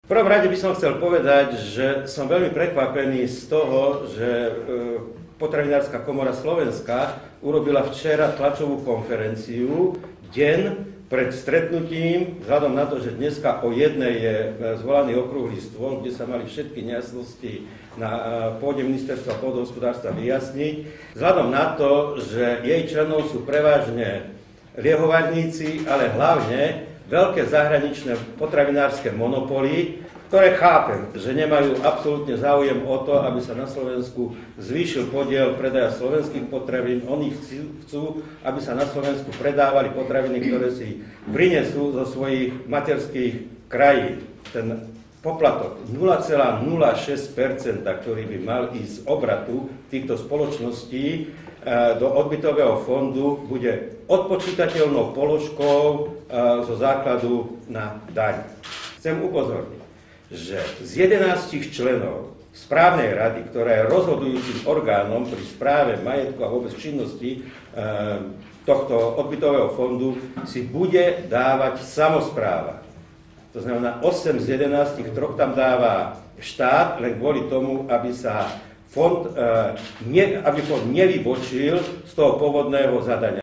V prvom rade by som chcel povedať, že som veľmi prekvapený z toho, že Potravinárska komora Slovenska urobila včera tlačovú konferenciu deň pred stretnutím, vzhľadom na to, že dneska o 1:00 je zvolaný okrúhly stôl, kde sa mali všetky nejasnosti na pôde ministerstva pôdohospodárstva vyjasniť, vzhľadom na to, že jej členov sú prevažne liehovarníci, ale hlavne veľké zahraničné potravinárske monopoly, ktoré chápem, že nemajú absolútne záujem o to, aby sa na Slovensku zvýšil podiel predaja slovenských potravín. Oni chcú, aby sa na Slovensku predávali potraviny, ktoré si prinesú zo svojich materských krajín. Ten poplatok 0,06%, ktorý by mal ísť z obratu týchto spoločností do odbytového fondu, bude odpočítateľnou položkou zo základu na daň. Chcem upozorniť, že z 11 členov správnej rady, ktorá je rozhodujúcim orgánom pri správe majetku a vôbec činnosti tohto odbytového fondu, si bude dávať samospráva. To znamená 8 z 11, troch tam dáva štát, len kvôli tomu, aby sa fond nevybočil z toho pôvodného zadania.